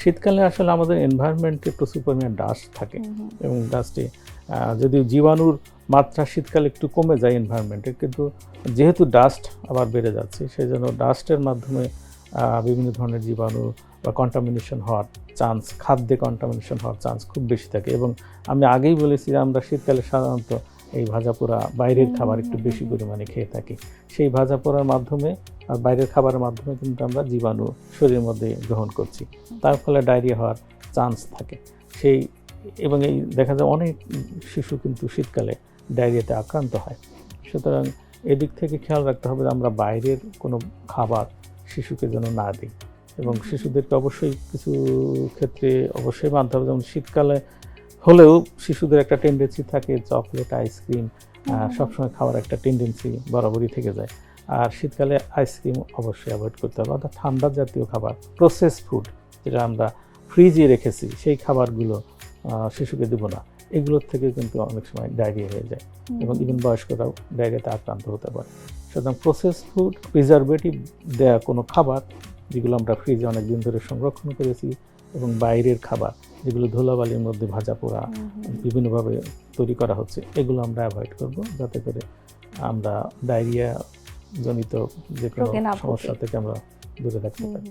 শীতকালে আসলে আমাদের এনভায়রনমেন্টে প্রচুর পরিমাণে ডাস্ট থাকে এবং ডাস্টে যদিও জীবাণুর মাত্রা শীতকালে একটু কমে যায় এনভায়রনমেন্টে, কিন্তু যেহেতু ডাস্ট আবার বেড়ে যাচ্ছে সেই জন্য ডাস্টের মাধ্যমে বিভিন্ন ধরনের জীবাণু বা কন্টামিনেশন হওয়ার চান্স, খাদ্যে কন্টামিনেশন হওয়ার চান্স খুব বেশি থাকে। এবং আমি আগেই বলেছি যে আমরা শীতকালে সাধারণত এই ভাজা পোড়া বাইরের খাবার একটু বেশি পরিমাণে খেয়ে থাকি। সেই ভাজা পোড়ার মাধ্যমে আর বাইরের খাবারের মাধ্যমে কিন্তু আমরা জীবাণু শরীরের মধ্যে গ্রহণ করছি, তার ফলে ডায়রিয়া হওয়ার চান্স থাকে। সেই এবং এই দেখা যায় অনেক শিশু কিন্তু শীতকালে ডায়রিয়াতে আক্রান্ত হয়। সুতরাং এদিক থেকে খেয়াল রাখতে হবে যে আমরা বাইরের কোনো খাবার শিশুকে যেন না দিই। এবং শিশুদেরকে অবশ্যই কিছু ক্ষেত্রে অবশ্যই মানতে হবে, যেমন শীতকালে হলেও শিশুদের একটা টেন্ডেন্সি থাকে চকলেট, আইসক্রিম সবসময় খাওয়ার একটা টেন্ডেন্সি বরাবরই থেকে যায়। আর শীতকালে আইসক্রিম অবশ্যই অ্যাভয়েড করতে হবে, অর্থাৎ ঠান্ডা জাতীয় খাবার, প্রসেস ফুড যেটা আমরা ফ্রিজে রেখেছি সেই খাবারগুলো শিশুকে দেবো না। এগুলোর থেকে কিন্তু অনেক সময় ডায়রিয়া হয়ে যায় এবং ইভেন বয়স্করাও ডায়রিয়াতে আক্রান্ত হতে পারে। সুতরাং প্রসেস ফুড, প্রিজারভেটিভ দেওয়া কোনো খাবার যেগুলো আমরা ফ্রিজে অনেক দিন ধরে সংরক্ষণ করেছি এবং বাইরের খাবার যেগুলো ধুলাবালির মধ্যে ভাজা পোড়া বিভিন্নভাবে তৈরি করা হচ্ছে, এগুলো আমরা অ্যাভয়েড করব, যাতে করে আমরা ডায়রিয়া জনিত যে কোনো সমস্যা থেকে আমরা দূরে থাকতে পারি।